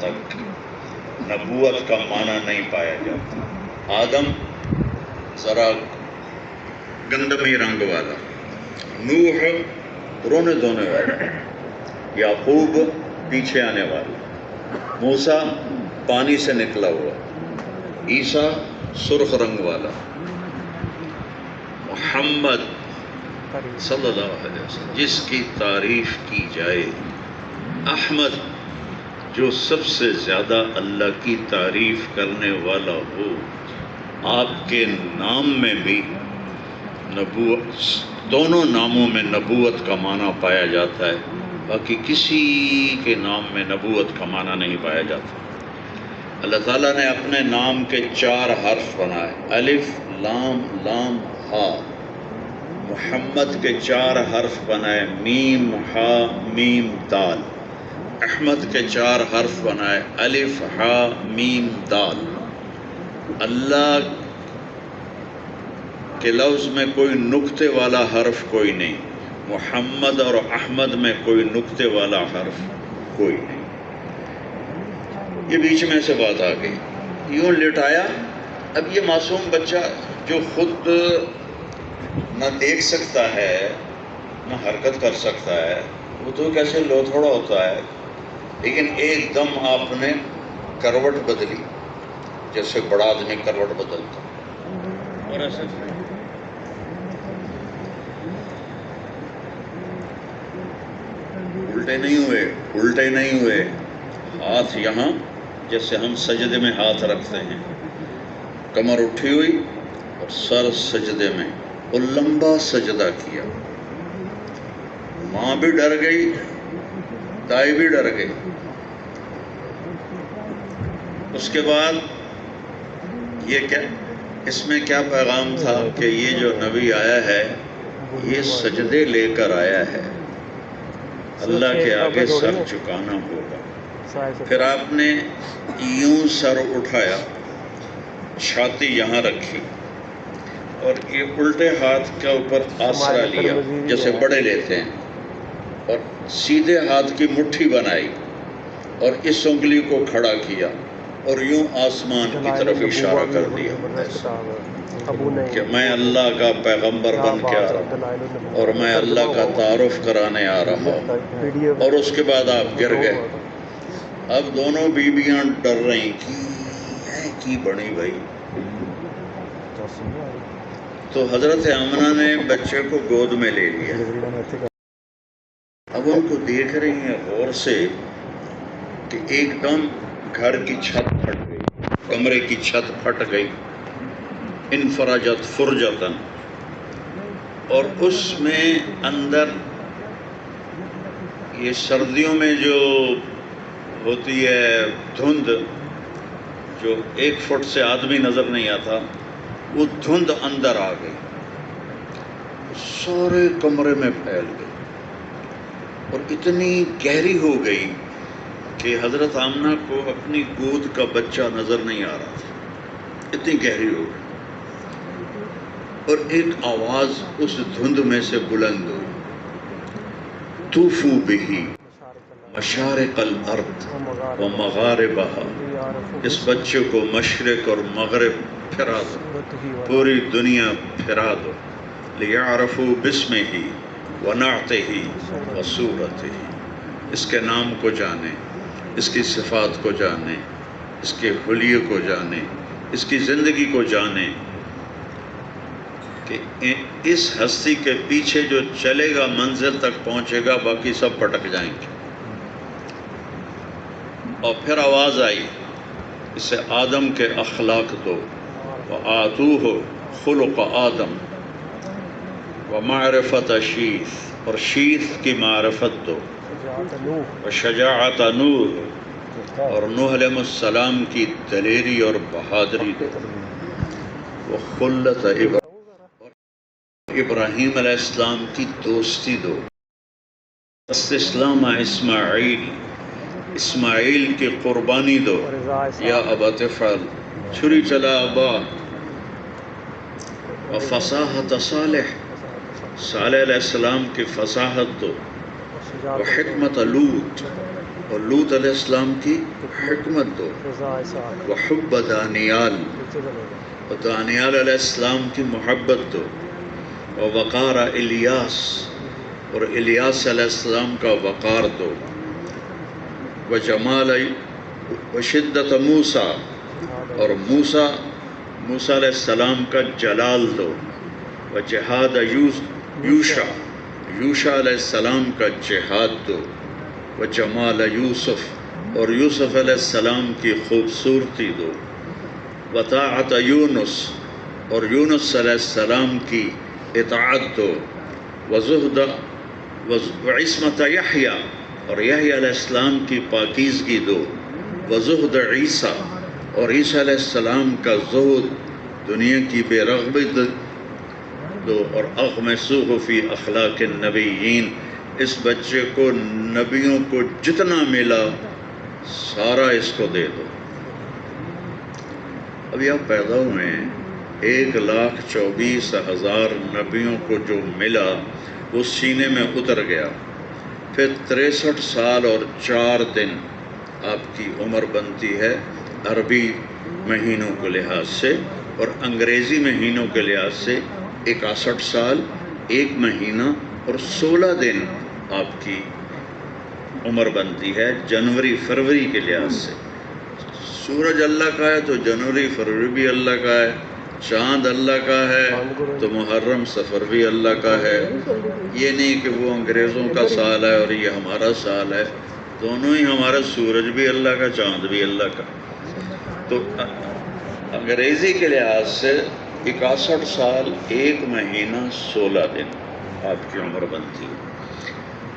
تک نبوت کا معنی نہیں پایا جاتا۔ آدم ذرا گندمی رنگ والا، نوح رونے دھونے والا، یعقوب پیچھے آنے والا، موسیٰ پانی سے نکلا ہوا، عیسیٰ سرخ رنگ والا، محمد صلی اللہ علیہ وسلم جس کی تعریف کی جائے، احمد جو سب سے زیادہ اللہ کی تعریف کرنے والا ہو۔ آپ کے نام میں بھی نبوت، دونوں ناموں میں نبوت کا معنی پایا جاتا ہے، باقی کسی کے نام میں نبوت کا معنی نہیں پایا جاتا۔ اللہ تعالیٰ نے اپنے نام کے 4 حرف بنائے، الف لام لام ہا۔ محمد کے 4 حرف بنائے، میم ہا میم دال۔ احمد کے 4 حرف بنائے، الف ہا میم دال۔ اللہ کے لفظ میں کوئی نقطے والا حرف کوئی نہیں، محمد اور احمد میں کوئی نقطے والا حرف کوئی نہیں۔ یہ بیچ میں سے بات آ گئی، یوں لٹایا۔ اب یہ معصوم بچہ جو خود نہ دیکھ سکتا ہے نہ حرکت کر سکتا ہے، وہ تو کیسے لو تھوڑا ہوتا ہے، لیکن ایک دم آپ نے کروٹ بدلی جیسے بڑا آدمی کروٹ بدلتا، اور ایسے الٹے نہیں ہوئے، ہاتھ یہاں جیسے ہم سجدے میں ہاتھ رکھتے ہیں، کمر اٹھی ہوئی اور سر سجدے میں، اور لمبا سجدہ کیا۔ ماں بھی ڈر گئی، دائی بھی ڈر گئی۔ اس کے بعد یہ کیا، اس میں کیا پیغام تھا کہ یہ جو نبی آیا ہے یہ سجدے لے کر آیا ہے، اللہ کے آگے سر جھکانا ہوگا۔ پھر آپ نے یوں سر اٹھایا، چھاتی یہاں رکھی، اور یہ الٹے ہاتھ کے اوپر آسرا لیا جیسے بڑے لیتے ہیں، اور سیدھے ہاتھ کی مٹھی بنائی اور اس انگلی کو کھڑا کیا اور یوں آسمان کی طرف اشارہ کر دیا کہ میں اللہ کا پیغمبر بن کے آ رہا ہوں اور میں اللہ کا تعارف کرانے آ رہا ہوں۔ اور اس کے بعد آپ گر گئے۔ اب دونوں بیویاں ڈر رہی کی بڑی بھائی، تو حضرت آمنہ نے بچے کو گود میں لے لیا۔ اب ان کو دیکھ رہی ہیں غور سے کہ ایک دم گھر کی چھت پھٹ گئی، کمرے کی چھت پھٹ گئی، انفرجت فرجتن، اور اس میں اندر یہ سردیوں میں جو ہوتی ہے دھند، جو 1 فٹ سے آدمی نظر نہیں آتا، وہ دھند اندر آ گئی، سارے کمرے میں پھیل گئی اور اتنی گہری ہو گئی کہ حضرت آمنہ کو اپنی گود کا بچہ نظر نہیں آ رہا تھا، اتنی گہری ہو گئی۔ اور ایک آواز اس دھند میں سے بلند ہوئی، طوفوا بہ مشارق الارض و مغاربها، اس بچے کو مشرق اور مغرب پھرا دو، پوری دنیا پھرا دو، لیعرفوا باسمہ ونعتہ وصورتہ، اس کے نام کو جانے، اس کی صفات کو جانے، اس کے حلیے کو جانے، اس کی زندگی کو جانے، کہ اس ہستی کے پیچھے جو چلے گا منزل تک پہنچے گا، باقی سب پٹک جائیں گے۔ اور پھر آواز آئی، اسے آدم کے اخلاق دو، وآتوہ خلق آدم ومعرفت شیث، اور شیث کی معرفت دو، وشجاعت نوح، اور نوح علیہ السلام کی دلیری اور بہادری دو، وخلت ابراہیم علیہ السلام کی دوستی دو، استسلام اسماعیل، اسماعیل کی قربانی دو، یا ابت افعل، چھری چلا ابا، وفصاحت صالح، صالح علیہ السلام کی فصاحت دو، وحکمت لوط، اور لوط علیہ السلام کی حکمت دو، وحب دانیال، اور دانیال علیہ السلام کی محبت دو، ووقار الیاس، اور الیاس علیہ السلام کا وقار دو، وجمال وشدت موسیٰ، اور موسیٰ علیہ السلام کا جلال دو، وجہاد یوشع علیہ السلام کا جہاد دو، وجمال یوسف، اور یوسف علیہ السلام کی خوبصورتی دو، وطاعت یونس، اور یونس علیہ السلام کی اطاعت دو، وزہد وعصمت یحییٰ، اور یحییٰ علیہ السلام کی پاکیزگی دو، وزہد عیسیٰ، اور عیسیٰ علیہ السلام کا زہد، دنیا کی بے رغبت دو، اور اغمسوہ فی اخلاق النبیین، اس بچے کو نبیوں کو جتنا ملا سارا اس کو دے دو۔ ابھی آپ پیدا ہوئے ہیں، 1,24,000 نبیوں کو جو ملا وہ سینے میں اتر گیا، پھر 63 سال اور 4 دن آپ کی عمر بنتی ہے عربی مہینوں کے لحاظ سے، اور انگریزی مہینوں کے لحاظ سے 61 سال 1 مہینہ اور 16 دن آپ کی عمر بنتی ہے جنوری فروری کے لحاظ سے۔ سورج اللہ کا ہے تو جنوری فروری بھی اللہ کا ہے، چاند اللہ کا ہے تو محرم سفر بھی اللہ کا ہے، یہ نہیں کہ وہ انگریزوں کا سال ہے اور یہ ہمارا سال ہے، دونوں ہی ہمارا، سورج بھی اللہ کا، چاند بھی اللہ کا۔ تو انگریزی کے لحاظ سے 61 سال 1 مہینہ 16 دن آپ کی عمر بنتی ہے۔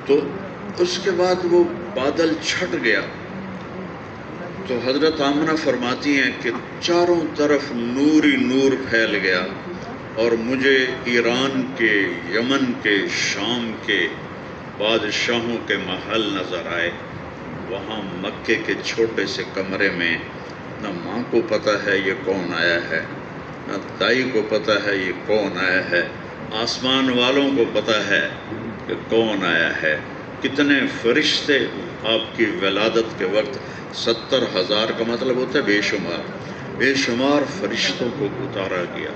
تو اس کے بعد وہ بادل چھٹ گیا تو حضرت آمنہ فرماتی ہیں کہ چاروں طرف نور ہی نور پھیل گیا، اور مجھے ایران کے، یمن کے، شام کے بادشاہوں کے محل نظر آئے۔ وہاں مکے کے چھوٹے سے کمرے میں نہ ماں کو پتہ ہے یہ کون آیا ہے، نہ دائی کو پتہ ہے یہ کون آیا ہے، آسمان والوں کو پتہ ہے کہ کون آیا ہے۔ کتنے فرشتے آپ کی ولادت کے وقت، 70,000 کا مطلب ہوتا ہے بے شمار، بے شمار فرشتوں کو اتارا گیا،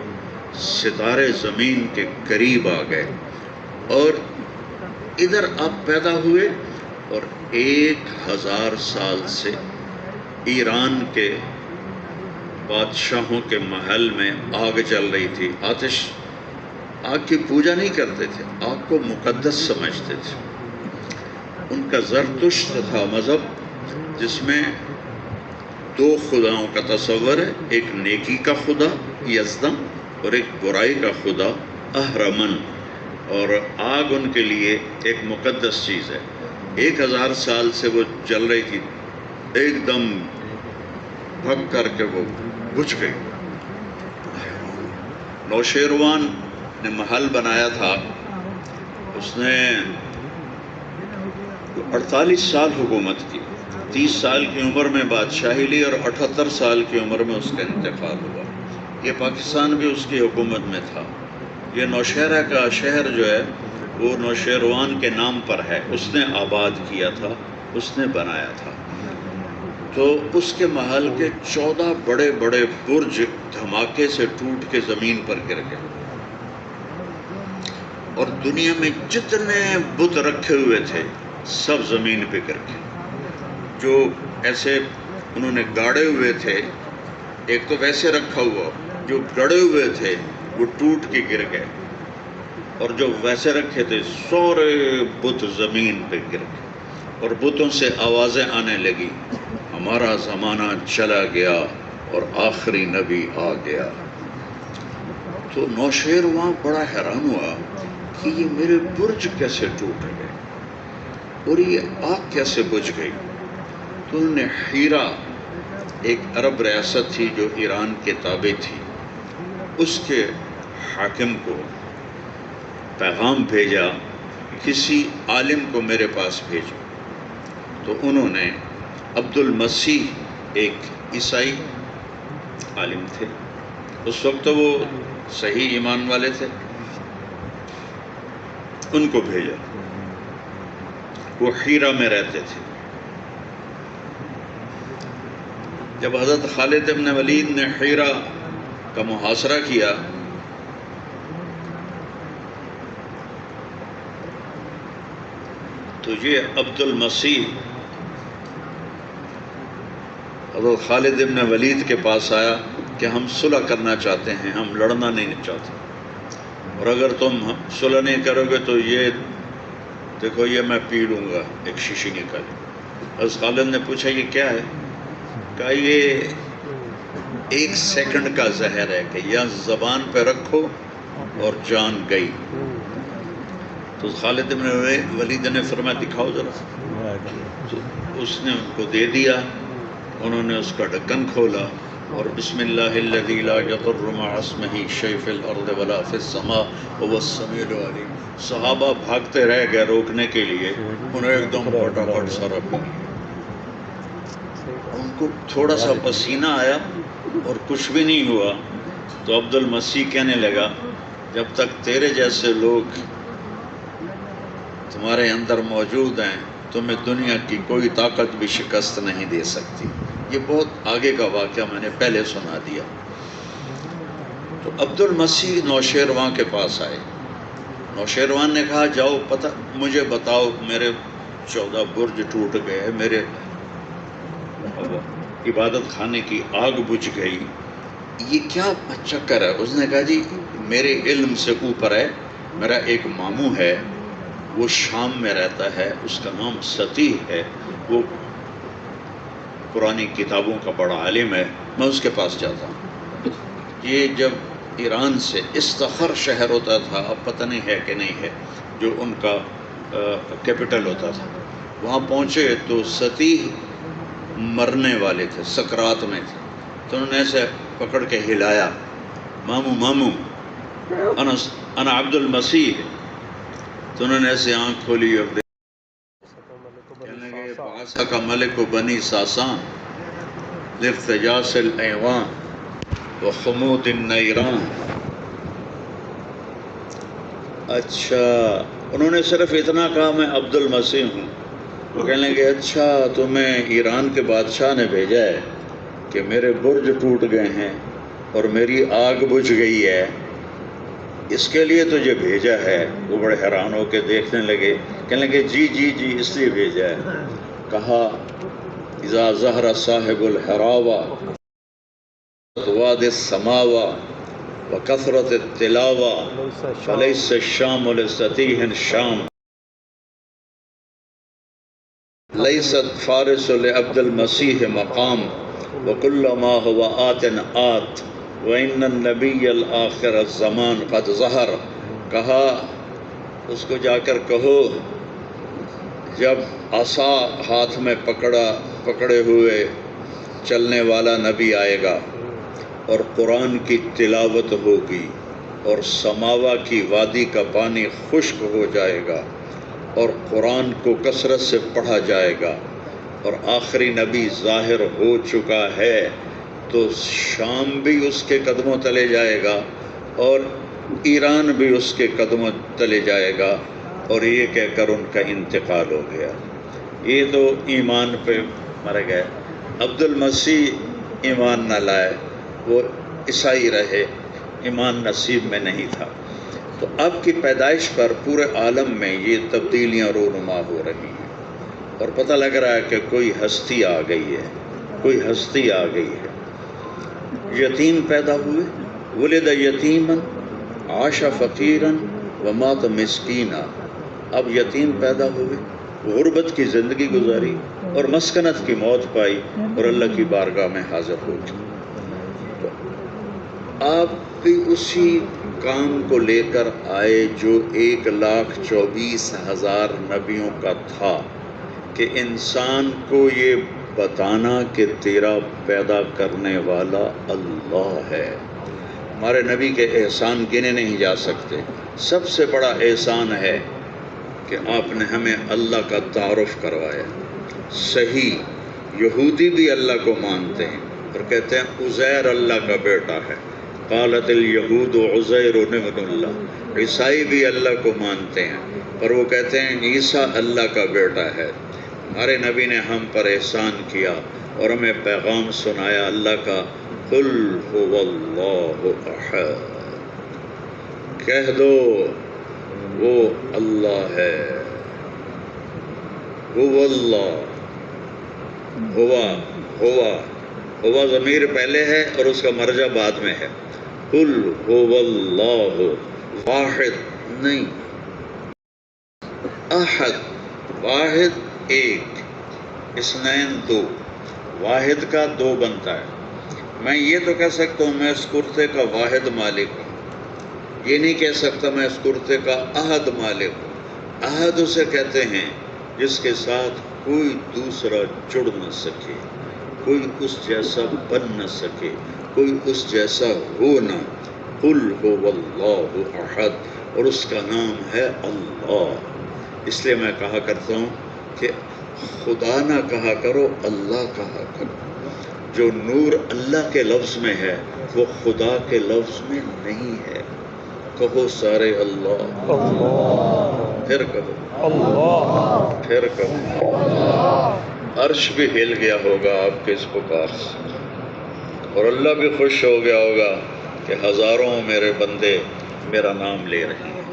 ستارے زمین کے قریب آ گئے، اور ادھر آپ پیدا ہوئے، اور 1000 سال سے ایران کے بادشاہوں کے محل میں آگ چل رہی تھی۔ آگ کی پوجا نہیں کرتے تھے، آگ کو مقدس سمجھتے تھے۔ ان کا زرتشت تھا مذہب، جس میں 2 خداؤں کا تصور ہے، ایک نیکی کا خدا یزدم اور ایک برائی کا خدا اہرمن، اور آگ ان کے لیے ایک مقدس چیز ہے۔ 1000 سال سے وہ جل رہی تھی، ایک دم بھگ کر کے وہ بجھ گئی۔ نوشیروان نے محل بنایا تھا، اس نے 48 سال حکومت کی، 30 سال کی عمر میں بادشاہی لی، اور 78 سال کی عمر میں اس کا انتقال ہوا۔ یہ پاکستان بھی اس کی حکومت میں تھا۔ یہ نوشہرہ کا شہر جو ہے وہ نوشیروان کے نام پر ہے، اس نے آباد کیا تھا، اس نے بنایا تھا۔ تو اس کے محل کے 14 بڑے بڑے برج دھماکے سے ٹوٹ کے زمین پر گر گئے، اور دنیا میں جتنے بت رکھے ہوئے تھے سب زمین پہ گر گئے۔ جو ایسے انہوں نے گاڑے ہوئے تھے، ایک تو ویسے رکھا ہوا، جو گڑے ہوئے تھے وہ ٹوٹ کے گر گئے، اور جو ویسے رکھے تھے سارے بت زمین پہ گر گئے، اور بتوں سے آوازیں آنے لگی، ہمارا زمانہ چلا گیا اور آخری نبی آ گیا۔ تو نوشہر وہاں بڑا حیران ہوا کہ یہ میرے برج کیسے ٹوٹ گئے اور یہ آگ کیسے بجھ گئی۔ تو انہوں نے ہیرا، ایک عرب ریاست تھی جو ایران کے تابع تھی، اس کے حاکم کو پیغام بھیجا، کسی عالم کو میرے پاس بھیجو۔ تو انہوں نے عبد المسیح، ایک عیسائی عالم تھے، اس وقت تو وہ صحیح ایمان والے تھے، ان کو بھیجا۔ وہ ہیرا میں رہتے تھے، جب حضرت خالد بن ولید نے حیرہ کا محاصرہ کیا تو یہ عبد المسیح حضرت خالد بن ولید کے پاس آیا کہ ہم صلح کرنا چاہتے ہیں، ہم لڑنا نہیں چاہتے، اور اگر تم صلح نہیں کرو گے تو یہ دیکھو یہ میں پی لوں گا۔ ایک شیشی نکالی، حضرت خالد نے پوچھا یہ کیا ہے؟ کہا یہ 1 سیکنڈ کا زہر ہے کہ یا زبان پہ رکھو اور جان گئی۔ تو خالد بن ولید نے فرمایا دکھاؤ ذرا، تو اس نے ان کو دے دیا، انہوں نے اس کا ڈھکن کھولا اور بسم اللہ الذی لا یضر مع اسمہ شیء فی الارض ولا فی السماء وهو السمیع العلیم۔ صحابہ بھاگتے رہ گئے روکنے کے لیے، انہوں نے ایک دم پھٹافٹ سارا پی لیا۔ ان کو تھوڑا سا پسینہ آیا اور کچھ بھی نہیں ہوا، تو عبد المسیح کہنے لگا جب تک تیرے جیسے لوگ تمہارے اندر موجود ہیں تمہیں دنیا کی کوئی طاقت بھی شکست نہیں دے سکتی۔ یہ بہت آگے کا واقعہ میں نے پہلے سنا دیا۔ تو عبد المسیح نوشیروان کے پاس آئے۔ نوشیروان نے کہا جاؤ مجھے بتاؤ، میرے 14 برج ٹوٹ گئے، میرے عبادت خانے کی آگ بجھ گئی، یہ کیا چکر ہے؟ اس نے کہا جی میرے علم سے اوپر ہے، میرا ایک ماموں ہے، وہ شام میں رہتا ہے، اس کا نام سطیح ہے، وہ پرانی کتابوں کا بڑا عالم ہے، میں اس کے پاس جاتا ہوں۔ یہ جب ایران سے استخر شہر ہوتا تھا، اب پتہ نہیں ہے کہ نہیں ہے، جو ان کا کیپٹل ہوتا تھا، وہاں پہنچے تو سطیح مرنے والے تھے، سکرات میں تھے، تو انہوں نے ایسے پکڑ کے ہلایا، ماموں ماموں انا عبد المسیح، تو انہوں نے ایسے آنکھ کھولی اور کہنے لگے بعثک ملک بنی ساسان لافتجاس الایوان وخمود النیران۔ اچھا، انہوں نے صرف اتنا کہا میں عبد المسیح ہوں۔ وہ کہنے لگے اچھا تمہیں ایران کے بادشاہ نے بھیجا ہے کہ میرے برج ٹوٹ گئے ہیں اور میری آگ بجھ گئی ہے، اس کے لیے تجھے بھیجا ہے؟ وہ بڑے حیران ہو کے دیکھنے لگے، کہنے لگے جی جی جی اس لیے بھیجا ہے۔ کہا اذا ظہر صاحب الحراوہ واد السماوہ وکثرت التلاوہ فلیس الشام لسطیح شام لیست فارس لعبد المسیح مقام وکل ما هو آت آت وَإِنَّ النَّبِيَّ الْآخِرَ الزَّمَانِ قَدْ ظَهَرَ۔ کہا اس کو جا کر کہو جب عصا ہاتھ میں پکڑے ہوئے چلنے والا نبی آئے گا اور قرآن کی تلاوت ہوگی اور سماوا کی وادی کا پانی خشک ہو جائے گا اور قرآن کو کثرت سے پڑھا جائے گا اور آخری نبی ظاہر ہو چکا ہے، تو شام بھی اس کے قدموں تلے جائے گا اور ایران بھی اس کے قدموں تلے جائے گا، اور یہ کہہ کر ان کا انتقال ہو گیا۔ یہ تو ایمان پہ مر گئے۔ عبد المسیح ایمان نہ لائے، وہ عیسائی رہے، ایمان نصیب میں نہیں تھا۔ تو اب کی پیدائش پر پورے عالم میں یہ تبدیلیاں رونما ہو رہی ہیں، اور پتہ لگ رہا ہے کہ کوئی ہستی آ گئی ہے، کوئی ہستی آ گئی ہے۔ یتیم پیدا ہوئے، ولد یتیما عاش فقیرا ومات مسکینا۔ اب یتیم پیدا ہوئے، غربت کی زندگی گزاری اور مسکنت کی موت پائی اور اللہ کی بارگاہ میں حاضر ہو گئے۔ آپ بھی اسی کام کو لے کر آئے جو 1,24,000 نبیوں کا تھا، کہ انسان کو یہ بتانا کہ تیرا پیدا کرنے والا اللہ ہے۔ ہمارے نبی کے احسان گنے نہیں جا سکتے۔ سب سے بڑا احسان ہے کہ آپ نے ہمیں اللہ کا تعارف کروایا۔ صحیح یہودی بھی اللہ کو مانتے ہیں اور کہتے ہیں عزیر اللہ کا بیٹا ہے، قالت الیہود عزیر ابن اللہ۔ عیسائی بھی اللہ کو مانتے ہیں پر وہ کہتے ہیں عیسیٰ اللہ کا بیٹا ہے۔ ہمارے نبی نے ہم پر احسان کیا اور ہمیں پیغام سنایا اللہ کا، قل هو اللہ احد، کہہ دو وہ اللہ ہے، هو اللہ، ہوا ضمیر پہلے ہے اور اس کا مرجع بعد میں ہے. قل هو اللہ، واحد نہیں، احد، واحد ایک، اثنین دو، واحد کا دو بنتا ہے. میں یہ تو کہہ سکتا ہوں میں اس کرتے کا واحد مالک ہوں، یہ نہیں کہہ سکتا میں اس کرتے کا احد مالک ہوں. احد اسے کہتے ہیں جس کے ساتھ کوئی دوسرا جڑ نہ سکے، کوئی اس جیسا بن نہ سکے، کوئی اس جیسا ہو نہ. قل هو اللہ احد، اور اس کا نام ہے اللہ. اس لیے میں کہا کرتا ہوں کہ خدا نہ کہا کرو، اللہ کہا کرو. جو نور اللہ کے لفظ میں ہے وہ خدا کے لفظ میں نہیں ہے. کہو سارے اللہ، پھر کہو اللہ، پھر کہو. عرش بھی ہل گیا ہوگا آپ کے اس پکار سے، اور اللہ بھی خوش ہو گیا ہوگا کہ ہزاروں میرے بندے میرا نام لے رہے ہیں.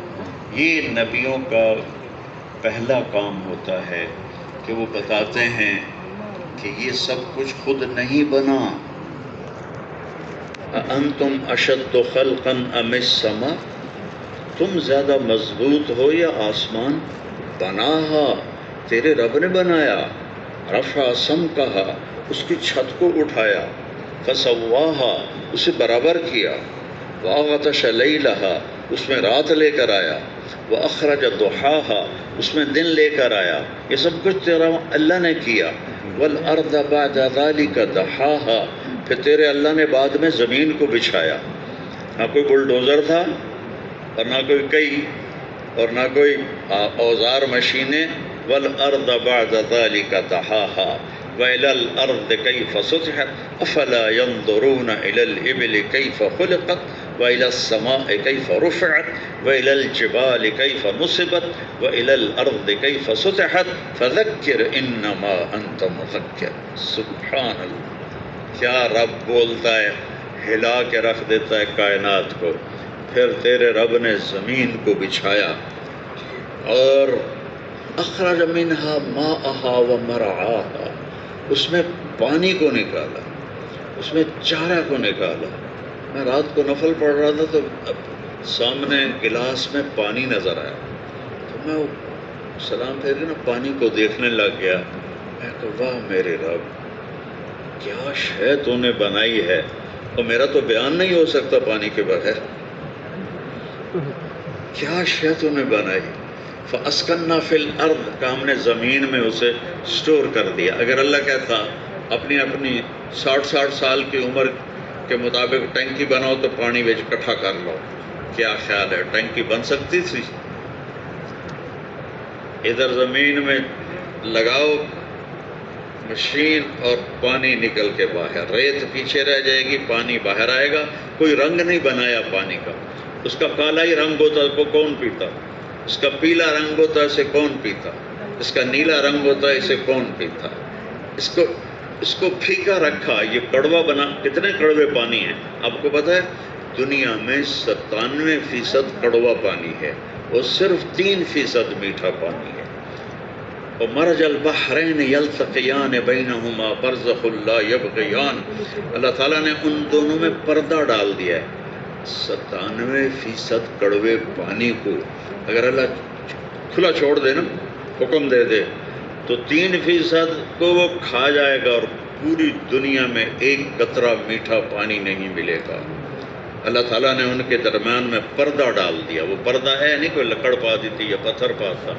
یہ نبیوں کا پہلا کام ہوتا ہے کہ وہ بتاتے ہیں کہ یہ سب کچھ خود نہیں بنا. انتم اشد خلقا ام السماء، تم زیادہ مضبوط ہو یا آسمان؟ بناہا، تیرے رب نے بنایا. رفع سمکہا، اس کی چھت کو اٹھایا. فسواہا، اسے برابر کیا. واغطش لیلہا، اس میں رات لے کر آیا. واخرج ضحاہا، اس میں دن لے کر آیا. یہ سب کچھ تیرا اللہ نے کیا. والارض بعد ذلک دحاہا، پھر تیرے اللہ نے بعد میں زمین کو بچھایا. نہ کوئی بلڈوزر تھا اور نہ کوئی کئی اور نہ کوئی اوزار مشینیں. والارض بعد ذلك دحاها وإلى الأرض كيف سطحت أفلا ينظرون إلى الإبل كيف خلقت وإلى السماء كيف رفعت وإلى الجبال كيف نصبت وإلى الأرض كيف سطحت فذكر إنما أنت مذكر. سبحان اللہ، کیا رب بولتا ہے، ہلا کے رکھ دیتا ہے کائنات کو. پھر تیرے رب نے زمین کو بچھایا اور اخرج منہا ماءہا ومرعاہا، اس میں پانی کو نکالا، اس میں چارہ کو نکالا. میں رات کو نفل پڑھ رہا تھا تو سامنے گلاس میں پانی نظر آیا، تو میں سلام پھیر کے نا پانی کو دیکھنے لگ گیا. میں کہ واہ میرے رب، کیا شے تو نے بنائی ہے، اور میرا تو بیان نہیں ہو سکتا پانی کے بغیر. کیا شے تو نے بنائی. فَأَسْكَنَّا فِي الْأَرْضِ، کہ ہم نے زمین میں اسے سٹور کر دیا. اگر اللہ کہتا اپنی 60 سال کی عمر کے مطابق ٹینکی بناؤ تو پانی بچ اکٹھا کر لو، کیا خیال ہے ٹینکی بن سکتی تھی؟ ادھر زمین میں لگاؤ مشین اور پانی نکل کے باہر، ریت پیچھے رہ جائے گی، پانی باہر آئے گا. کوئی رنگ نہیں بنایا پانی کا. اس کا کالا ہی رنگ ہوتا ہے، کو کون پیتا؟ اس کا پیلا رنگ ہوتا ہے، اسے کون پیتا؟ اس کا نیلا رنگ ہوتا ہے، اسے کون پیتا؟ اس کو پھیکا رکھا، یہ کڑوا بنا. کتنے کڑوے پانی ہیں آپ کو پتہ ہے؟ دنیا میں 97% کڑوا پانی ہے اور صرف 3% میٹھا پانی ہے. ومرج البحرین یلتقیان بینہما برزخ لا یبغیان، اللہ تعالیٰ نے ان دونوں میں پردہ ڈال دیا ہے. 97% کڑوے پانی کو اگر اللہ کھلا چھوڑ دے نا، حکم دے دے، تو 3% کو وہ کھا جائے گا اور پوری دنیا میں ایک قطرہ میٹھا پانی نہیں ملے گا. اللہ تعالیٰ نے ان کے درمیان میں پردہ ڈال دیا. وہ پردہ ہے نہیں کوئی لکڑ پا دیتی یا پتھر پاتا،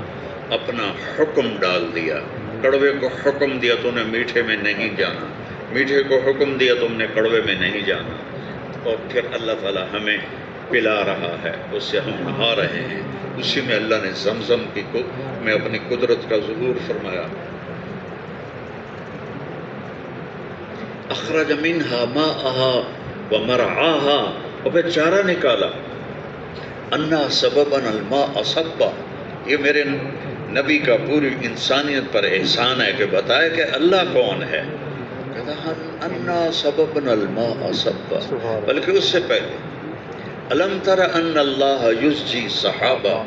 اپنا حکم ڈال دیا. کڑوے کو حکم دیا تو نے میٹھے میں نہیں جانا، میٹھے کو حکم دیا تم نے کڑوے میں نہیں جانا. اور پھر اللہ تعالیٰ ہمیں پلا رہا ہے، اس سے ہم نہا رہے ہیں. اسی میں اللہ نے زمزم میں اپنی قدرت کا ظہور فرمایا. اخرج منہا ماءہا ومرعاہا، اور پھر چارہ نکالا. انا سببنا الماء صبا، یہ میرے نبی کا پوری انسانیت پر احسان ہے کہ بتائے کہ اللہ کون ہے. کہتا کہا انا سببنا الماء صبا، بلکہ اس سے پہلے الم تر ان اللہ یزجی صحابہ،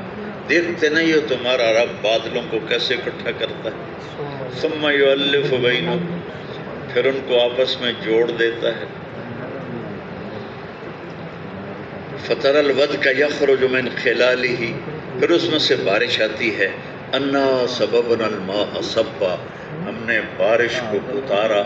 دیکھتے نہیں ہو تمہارا رب بادلوں کو کیسے اکٹھا کرتا ہے، ثم یؤلف بینہم، پھر ان کو آپس میں جوڑ دیتا ہے، فَتَرَى الْوَدْقَ يَخْرُجُ مِنْ خِلَالِهِ، پھر اس میں سے بارش آتی ہے، اَنَّا سَبَبْنَا الْمَاءَ صَبًّا، ہم نے بارش کو اتارا